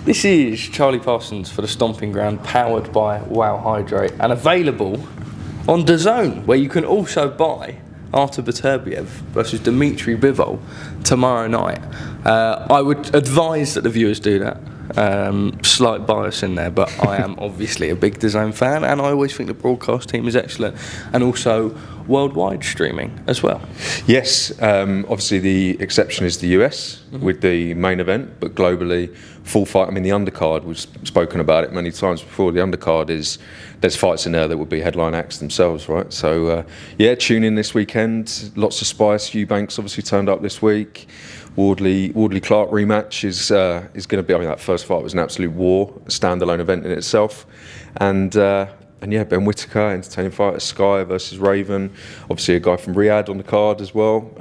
This is Charlie Parsons for the Stomping Ground, powered by Wow Hydrate, and available on DAZN, where you can also buy Artur Beterbiev versus Dmitry Bivol tomorrow night. I would advise that the viewers do that. Slight bias in there, but I am obviously a big DAZN fan, and I always think the broadcast team is excellent, and also worldwide streaming as well. Yes, obviously the exception is the US with the main event, but globally, full fight. I mean, the undercard, we've spoken about it many times before. The undercard there's fights in there that would be headline acts themselves, right? So yeah, tune in this weekend. Lots of spice. Eubanks obviously turned up this week. Wardley Clark rematch is going to be. I mean, that first fight was an absolute war, a standalone event in itself, and yeah, Ben Whittaker, entertaining fighter, Sky versus Raven. Obviously, a guy from Riyadh on the card as well,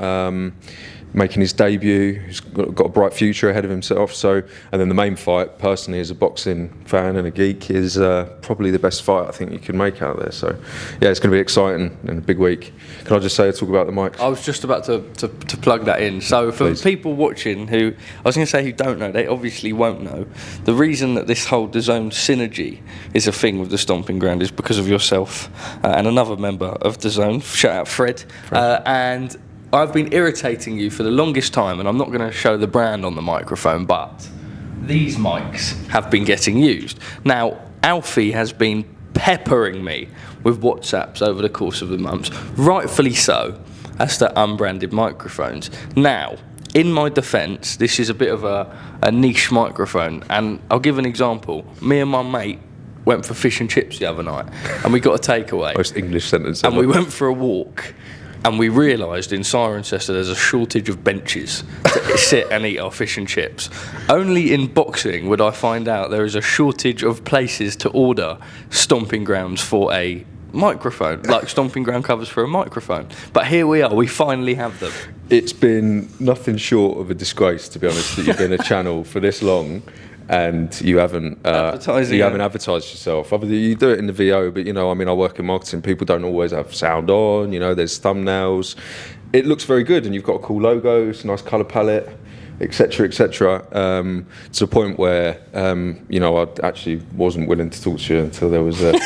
making his debut. Who's got a bright future ahead of himself. So, and then the main fight, personally, as a boxing fan and a geek, is probably the best fight I think you can make out there. So, yeah, it's going to be exciting and a big week. Can I just say, talk about the mic? I was just about to plug that in. So for people watching who, I was going to say who don't know, they obviously won't know. The reason that this whole DAZN synergy is a thing with the Stomping Ground is because of yourself and another member of DAZN. Shout out Fred. And I've been irritating you for the longest time, and I'm not going to show the brand on the microphone, but these mics have been getting used. Now, Alfie has been peppering me with WhatsApps over the course of the months, rightfully so, as to unbranded microphones. Now, in my defence, this is a bit of a niche microphone, and I'll give an example. Me and my mate went for fish and chips the other night, and we got a takeaway. Most English sentence ever. And we went for a walk, and we realised in Cirencester there's a shortage of benches to sit and eat our fish and chips. Only in boxing would I find out there is a shortage of places to order stomping grounds for a microphone, like stomping ground covers for a microphone. But here we are, we finally have them. It's been nothing short of a disgrace, to be honest, that you've been a channel for this long and you haven't advertised yourself. Obviously, you do it in the VO, but I mean, I work in marketing. People don't always have sound on. There's thumbnails. It looks very good, and you've got a cool logo, it's a nice colour palette, etc., etc. To the point where I actually wasn't willing to talk to you until there was a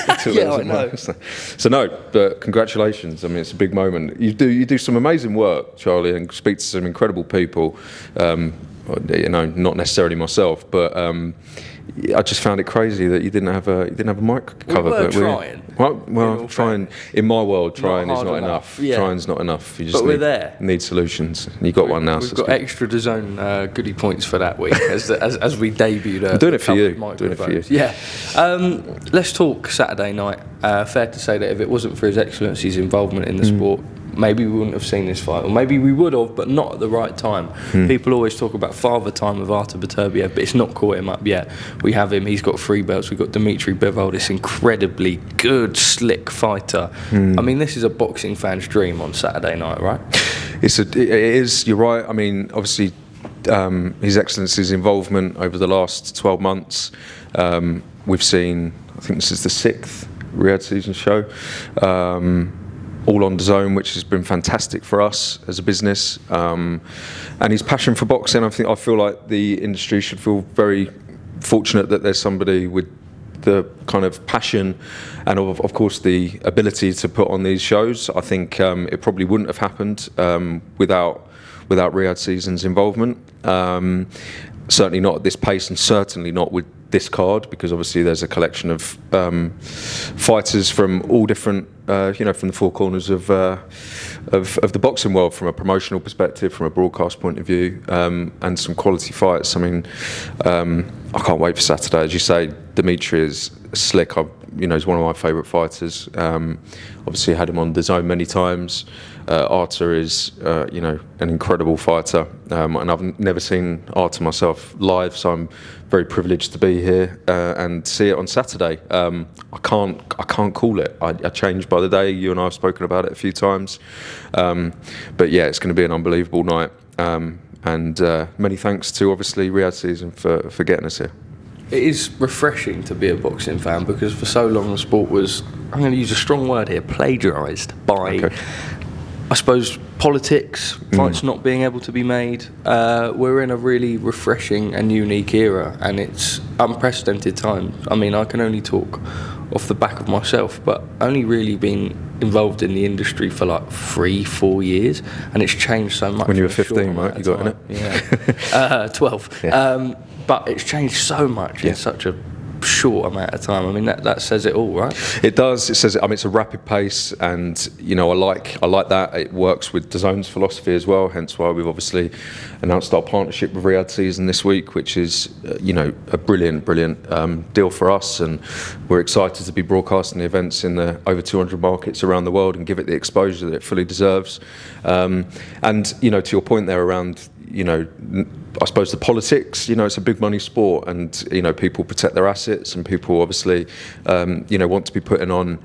So no, but congratulations. I mean, it's a big moment. You do some amazing work, Charlie, and speak to some incredible people. Not necessarily myself, but I just found it crazy that you didn't have a mic cover. We were trying. Well, trying. In my world, trying is not enough. Yeah. Trying's not enough. You just we're there. Need solutions. And you got one now. We've got extra DAZN goodie points for that week as we debuted. I'm doing it for you. Doing it for you. Yeah. Let's talk Saturday night. Fair to say that if it wasn't for His Excellency's involvement in the sport, maybe we wouldn't have seen this fight, or maybe we would have, but not at the right time. People always talk about father time of Artur Beterbiev, but it's not caught him up yet. We have him, he's got 3 belts. We've got Dmitry Bivol, this incredibly good, slick fighter. I mean, this is a boxing fan's dream on Saturday night, right? It is, you're right. I mean, obviously, His Excellency's involvement over the last 12 months, we've seen, I think this is the 6th Riyadh season show, all on DAZN, which has been fantastic for us as a business, and his passion for boxing. I feel like the industry should feel very fortunate that there's somebody with the kind of passion and of course the ability to put on these shows. I think it probably wouldn't have happened without Riyadh season's involvement. Certainly not at this pace, and certainly not with this card, because obviously there's a collection of fighters from all different, from the 4 corners of the boxing world, from a promotional perspective, from a broadcast point of view, and some quality fights. I mean, I can't wait for Saturday. As you say, Dmitry is slick. He's one of my favourite fighters. Obviously, had him on DAZN many times. Artur is, an incredible fighter, and I've never seen Artur myself live, so I'm very privileged to be here and see it on Saturday. I can't call it. I change by the day. You and I have spoken about it a few times, but yeah, it's going to be an unbelievable night. And many thanks to obviously Riyadh season for getting us here. It is refreshing to be a boxing fan, because for so long the sport was, I'm going to use a strong word here, plagiarised by, I suppose, politics, fights not being able to be made. We're in a really refreshing and unique era, and it's unprecedented times. I mean, I can only talk off the back of myself, but only really been involved in the industry for like 3-4 years, and it's changed so much. When you were 15, right? You got in it? Yeah. 12. Yeah. But it's changed so much in such a short amount of time. I mean, that says it all, right? It does. It says, I mean, it's a rapid pace, and I like that. It works with DAZN's philosophy as well. Hence why we've obviously announced our partnership with Riyadh Season this week, which is a brilliant deal for us, and we're excited to be broadcasting the events in the over 200 markets around the world and give it the exposure that it fully deserves. And to your point there around I suppose the politics, it's a big money sport, and people protect their assets, and people obviously want to be putting on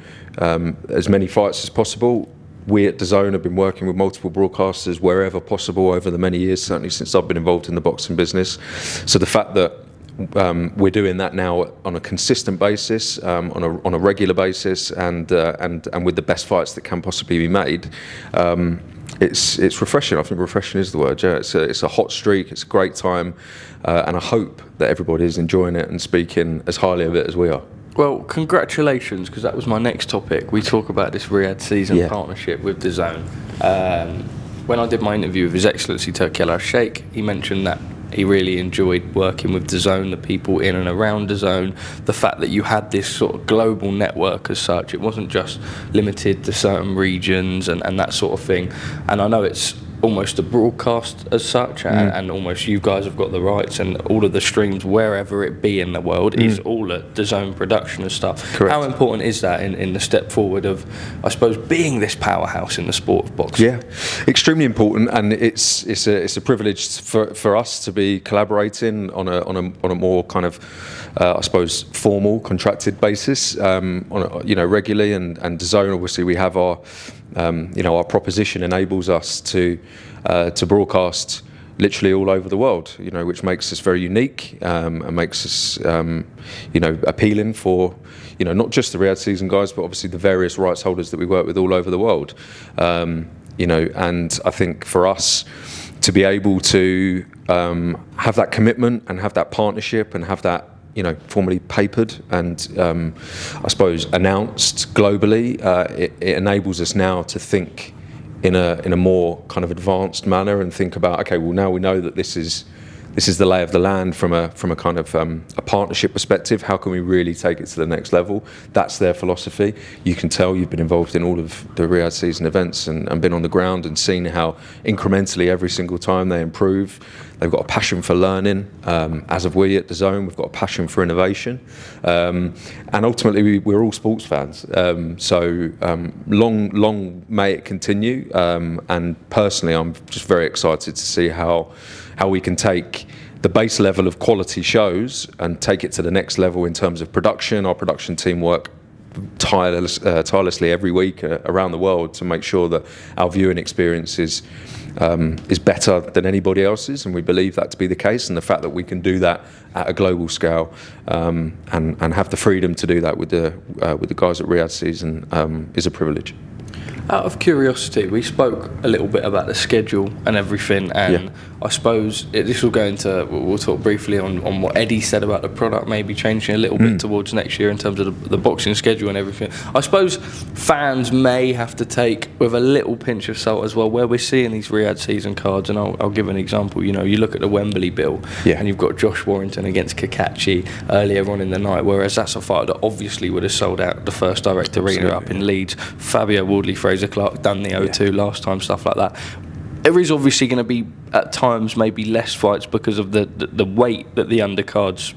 as many fights as possible. We at DAZN have been working with multiple broadcasters wherever possible over the many years, certainly since I've been involved in the boxing business. So the fact that we're doing that now on a consistent basis, on a regular basis, and with the best fights that can possibly be made. It's refreshing. I think refreshing is the word. Yeah, it's a hot streak. It's a great time, and I hope that everybody is enjoying it and speaking as highly of it as we are. Well, congratulations, because that was my next topic. We talk about this Riyadh Season partnership with DAZN. When I did my interview with His Excellency Turki Al-Sheikh, he mentioned that he really enjoyed working with DAZN, the people in and around DAZN, the fact that you had this sort of global network as such. It wasn't just limited to certain regions and that sort of thing. And I know it's almost a broadcast as such, and almost you guys have got the rights, and all of the streams, wherever it be in the world, is all at DAZN production and stuff. Correct. How important is that in the step forward of, I suppose, being this powerhouse in the sport of boxing? Yeah, extremely important, and it's a privilege for us to be collaborating on a more kind of I suppose formal contracted basis regularly, and DAZN, obviously we have our our proposition enables us to broadcast literally all over the world, which makes us very unique, and makes us appealing for not just the Riyadh Season guys, but obviously the various rights holders that we work with all over the world. And I think for us to be able to have that commitment and have that partnership and have that formally papered and I suppose announced globally, it enables us now to think in a more kind of advanced manner and think about, okay, well, now we know that this is the lay of the land from a kind of a partnership perspective. How can we really take it to the next level? That's their philosophy. You can tell you've been involved in all of the Riyadh Season events and been on the ground and seen how incrementally every single time they improve. They've got a passion for learning, as have we at DAZN. We've got a passion for innovation, and ultimately we're all sports fans. So long may it continue. And personally, I'm just very excited to see how we can take the base level of quality shows and take it to the next level in terms of production. Our production team work tirelessly every week around the world to make sure that our viewing experience is better than anybody else's, and we believe that to be the case. And the fact that we can do that at a global scale, and have the freedom to do that with the guys at Riyadh Season is a privilege. Out of curiosity, we spoke a little bit about the schedule and everything, and I suppose this will go into, we'll talk briefly on what Eddie said about the product maybe changing a little bit towards next year in terms of the boxing schedule and everything. I suppose fans may have to take with a little pinch of salt as well, where we're seeing these Riyadh Season cards, and I'll give an example. You look at the Wembley bill, and you've got Josh Warrington against Kakachi earlier on in the night, whereas that's a fight that obviously would have sold out the First Direct Arena up in Leeds. Fabio Wardley, Fraser Clark done the O2 last time, stuff like that. There is obviously going to be at times maybe less fights because of the weight that the undercards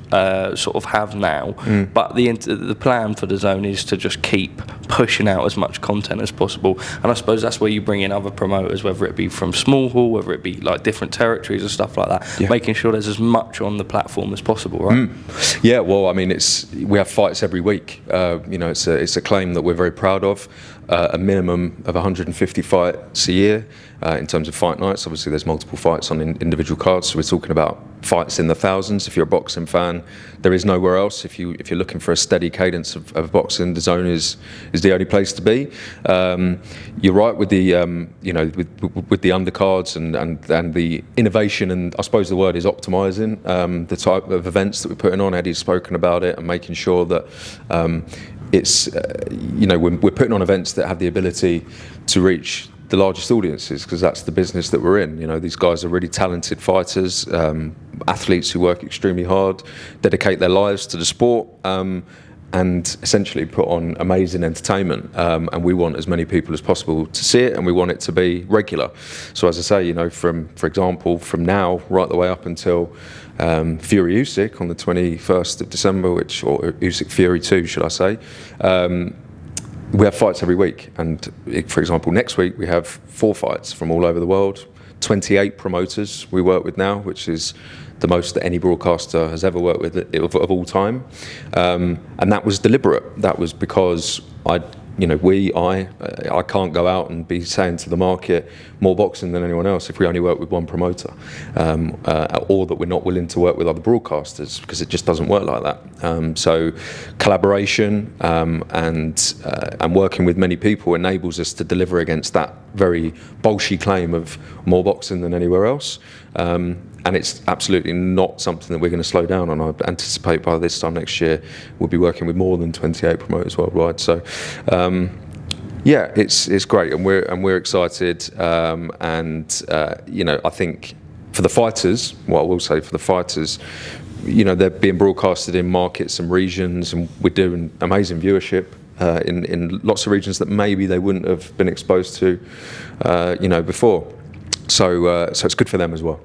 sort of have now, but the plan for DAZN is to just keep pushing out as much content as possible, and I suppose that's where you bring in other promoters, whether it be from small hall, whether it be like different territories and stuff like that, making sure there's as much on the platform as possible, right? Yeah, well, I mean, we have fights every week. It's a claim that we're very proud of. A minimum of 150 fights a year in terms of fight nights. Obviously, there's multiple fights on individual cards, so we're talking about fights in the thousands. If you're a boxing fan, there is nowhere else. If you're looking for a steady cadence of boxing, DAZN is the only place to be. You're right with the with the undercards and the innovation, and I suppose the word is optimising the type of events that we're putting on. Eddie's spoken about it, and making sure that it's we're putting on events that have the ability to reach the largest audiences, because that's the business that we're in. These guys are really talented fighters, athletes who work extremely hard, dedicate their lives to the sport, and essentially put on amazing entertainment. And we want as many people as possible to see it, and we want it to be regular. So as I say, for example, from now right the way up until Fury Usyk on the 21st of December, or Usyk Fury 2, should I say, we have fights every week. And for example, next week we have 4 fights from all over the world, 28 promoters we work with now, which is the most that any broadcaster has ever worked with of all time. And that was deliberate. That was because I can't go out and be saying to the market more boxing than anyone else if we only work with one promoter, or that we're not willing to work with other broadcasters, because it just doesn't work like that. So collaboration and working with many people enables us to deliver against that very bolshy claim of more boxing than anywhere else. And it's absolutely not something that we're going to slow down on. I anticipate by this time next year we'll be working with more than 28 promoters worldwide. So it's great, and we're excited. I think for the fighters, what I will say for the fighters, they're being broadcasted in markets and regions, and we're doing amazing viewership in lots of regions that maybe they wouldn't have been exposed to, before. So it's good for them as well.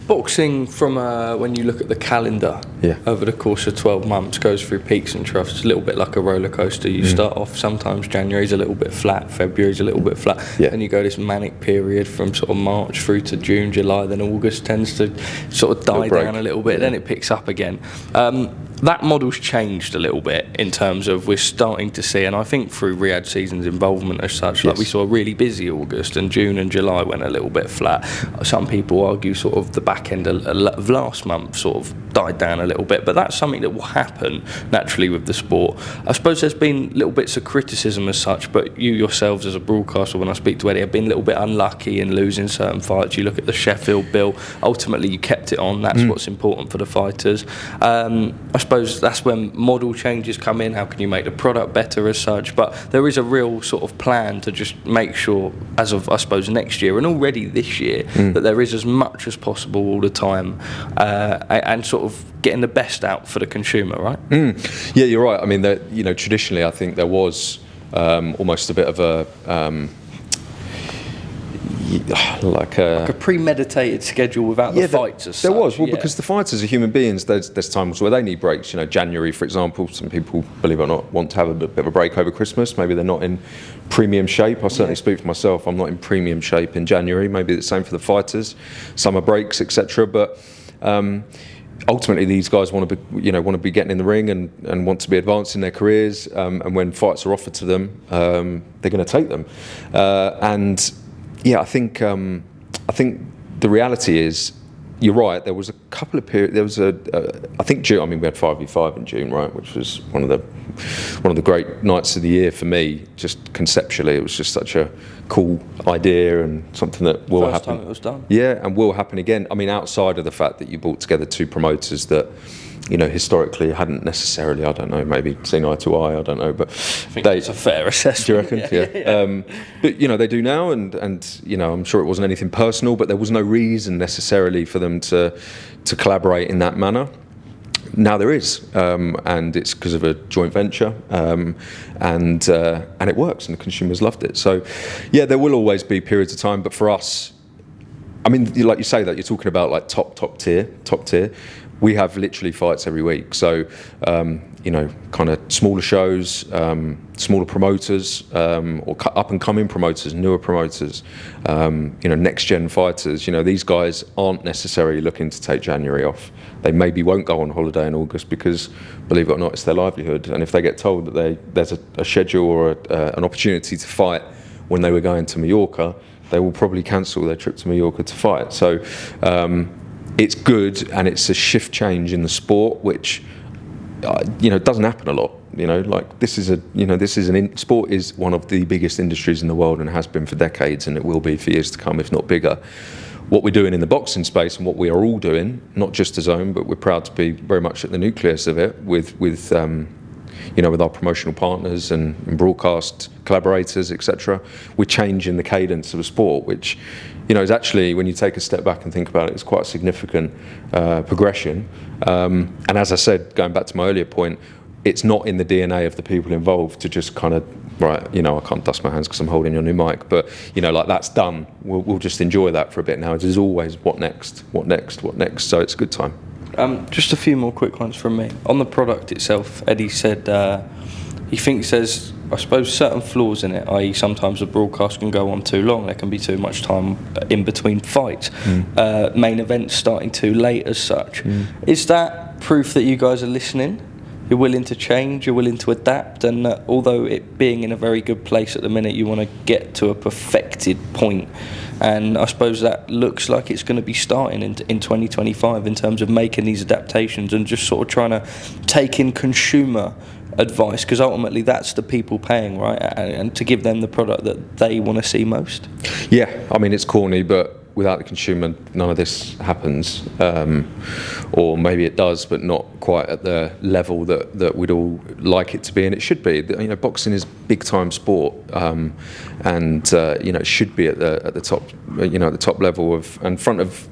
Boxing, from when you look at the calendar, over the course of 12 months, goes through peaks and troughs. It's a little bit like a roller coaster. You start off, sometimes January's a little bit flat, February's a little bit flat, and you go this manic period from sort of March through to June, July, then August tends to sort of die down a little bit, then it picks up again. That model's changed a little bit in terms of we're starting to see, and I think through Riyadh season's involvement as such, like we saw a really busy August, and June and July went a little bit flat. Some people argue sort of the back end of last month sort of died down a little bit, but that's something that will happen naturally with the sport. I suppose there's been little bits of criticism as such, but you yourselves as a broadcaster, when I speak to Eddie, have been a little bit unlucky in losing certain fights. You look at the Sheffield bill, ultimately you kept it on, that's what's important for the fighters. I suppose that's when model changes come in. How can you make the product better as such? But there is a real sort of plan to just make sure, as of I suppose next year and already this year, that there is as much as possible all the time, and sort of getting the best out for the consumer, right? Yeah, you're right. I mean, traditionally, I think there was almost a bit of a like a premeditated schedule without the fights as such. There was, because the fighters are human beings. There's times where they need breaks. January, for example, some people, believe it or not, want to have a bit of a break over Christmas. Maybe they're not in premium shape. I certainly speak for myself. I'm not in premium shape in January. Maybe it's the same for the fighters. Summer breaks, etc. But ultimately, these guys want to be getting in the ring and want to be advancing their careers. And when fights are offered to them, they're going to take them. I think the reality is, you're right. There was a couple of periods. There was I think June. I mean, we had 5v5 in June, right, which was one of the great nights of the year for me. Just conceptually, it was just such a cool idea and something that will happen. First time it was done. Yeah, and will happen again. I mean, outside of the fact that you brought together 2 promoters that, historically hadn't necessarily, I don't know, maybe seen eye to eye, I don't know, but I think that's a fair assessment. Do you reckon? Yeah. But they do now, and I'm sure it wasn't anything personal, but there was no reason necessarily for them to collaborate in that manner. Now there is, and it's because of a joint venture, and it works, and the consumers loved it. So, yeah, there will always be periods of time, but for us, I mean, like you say, that you're talking about like top tier. We have literally fights every week. So, kind of smaller shows, smaller promoters, or up and coming promoters, newer promoters, next gen fighters. These guys aren't necessarily looking to take January off. They maybe won't go on holiday in August because, believe it or not, it's their livelihood. And if they get told that there's a schedule or an opportunity to fight when they were going to Mallorca, they will probably cancel their trip to Mallorca to fight. So, it's good, and it's a shift change in the sport, which doesn't happen a lot. Sport is one of the biggest industries in the world, and has been for decades, and it will be for years to come, if not bigger. What we're doing in the boxing space, and what we are all doing, not just DAZN, but we're proud to be very much at the nucleus of it, with our promotional partners and broadcast collaborators, etc. We're changing the cadence of a sport, which is actually, when you take a step back and think about it, it's quite a significant progression. And as I said, going back to my earlier point, it's not in the DNA of the people involved to just kind of, right, I can't dust my hands because I'm holding your new mic, but that's done. We'll just enjoy that for a bit now. There's always what next. So it's a good time. Just a few more quick ones from me. On the product itself, Eddie said he thinks there's, I suppose, certain flaws in it, i.e. sometimes the broadcast can go on too long, there can be too much time in between fights, main events starting too late as such. Is that proof that you guys are listening? You're willing to change, you're willing to adapt, and although it being in a very good place at the minute, you want to get to a perfected point, and I suppose that looks like it's going to be starting in 2025 in terms of making these adaptations and just sort of trying to take in consumer advice, because ultimately that's the people paying, right, and to give them the product that they want to see most. Yeah, I mean, it's corny, but without the consumer, none of this happens, or maybe it does, but not quite at the level that we'd all like it to be, and it should be. Boxing is big time sport, and it should be at the top, at the top level of, in front of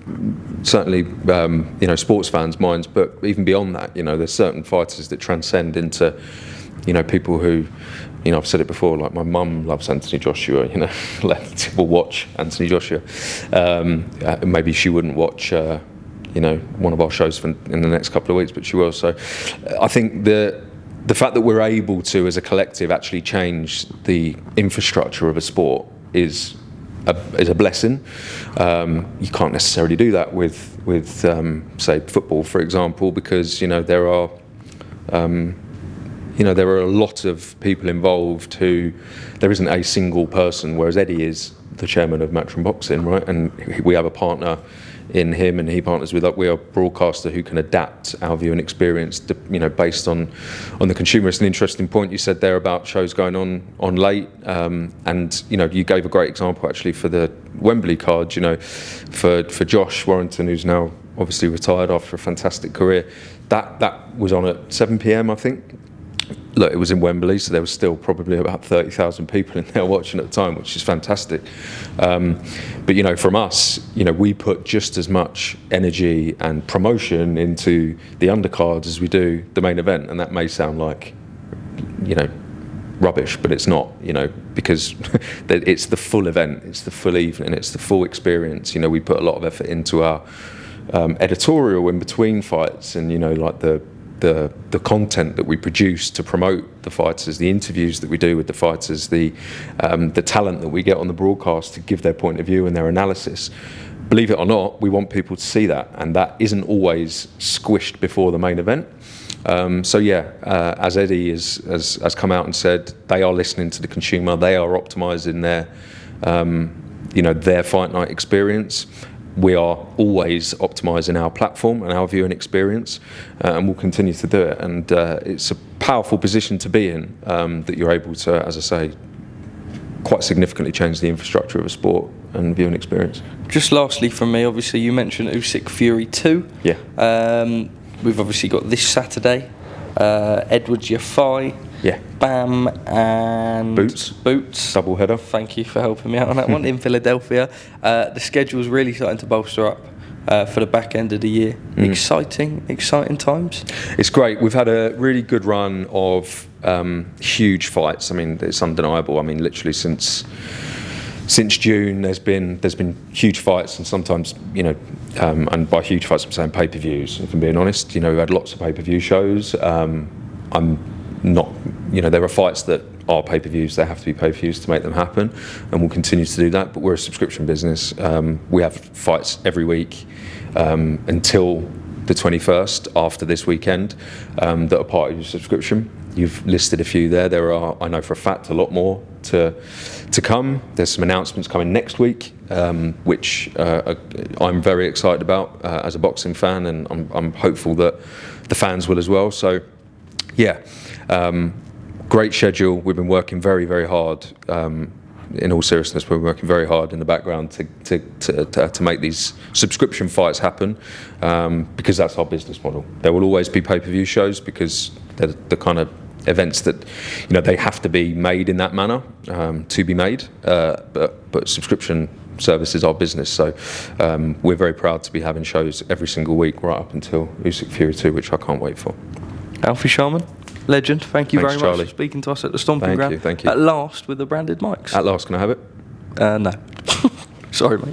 certainly sports fans' minds, but even beyond that, there's certain fighters that transcend into people who. I've said it before, like my mum loves Anthony Joshua, will watch Anthony Joshua. Maybe she wouldn't watch, one of our shows in the next couple of weeks, but she will. So I think the fact that we're able to, as a collective, actually change the infrastructure of a sport is a blessing. You can't necessarily do that with say, football, for example, because, there are a lot of people involved who, there isn't a single person, whereas Eddie is the chairman of Matchroom Boxing, right? And we have a partner in him, and he partners with us. We are a broadcaster who can adapt our viewing experience, based on the consumer. It's an interesting point you said there about shows going on late, and you gave a great example actually for the Wembley card. For Josh Warrington, who's now obviously retired after a fantastic career, that was on at 7 p.m. I think. Look, it was in Wembley, so there was still probably about 30,000 people in there watching at the time, which is fantastic. But from us, we put just as much energy and promotion into the undercards as we do the main event, and that may sound like, rubbish, but it's not, because it's the full event, it's the full evening, it's the full experience. We put a lot of effort into our editorial in between fights, and like the content that we produce to promote the fighters, the interviews that we do with the fighters, the talent that we get on the broadcast to give their point of view and their analysis. Believe it or not, we want people to see that, and that isn't always squished before the main event. As Eddie has come out and said, they are listening to the consumer, they are optimising their fight night experience. We are always optimising our platform and our viewing experience, and we'll continue to do it. And it's a powerful position to be in, that you're able to, as I say, quite significantly change the infrastructure of a sport and viewing experience. Just lastly from me, obviously you mentioned Usyk Fury 2. Yeah. We've obviously got this Saturday, Edwards Yafai. Yeah. Bam and Boots. Double header. Thank you for helping me out on that one in Philadelphia. The schedule's really starting to bolster up for the back end of the year. Exciting times. It's great. We've had a really good run of huge fights. I mean, it's undeniable. I mean, literally since June, there's been huge fights, and sometimes, and by huge fights I'm saying pay-per-views, if I'm being honest. We've had lots of pay-per-view shows. There are fights that are pay-per-views, they have to be pay-per-views to make them happen, and we'll continue to do that, but we're a subscription business. We have fights every week until the 21st, after this weekend, that are part of your subscription. You've listed a few there. There are, I know for a fact, a lot more to come. There's some announcements coming next week, which I'm very excited about as a boxing fan, and I'm hopeful that the fans will as well. So, yeah, great schedule. We've been working very, very hard. In all seriousness, we're working very hard in the background to make these subscription fights happen, because that's our business model. There will always be pay-per-view shows because they're the kind of events that, you know, they have to be made in that manner to be made. But subscription service is our business, so we're very proud to be having shows every single week right up until Usyk Fury 2, which I can't wait for. Alfie Sharman, legend. Thank you Thanks, very Charlie. much for speaking to us at the Stomping Ground. Thank you. At last with the branded mics. At last, can I have it? No. Sorry, mate.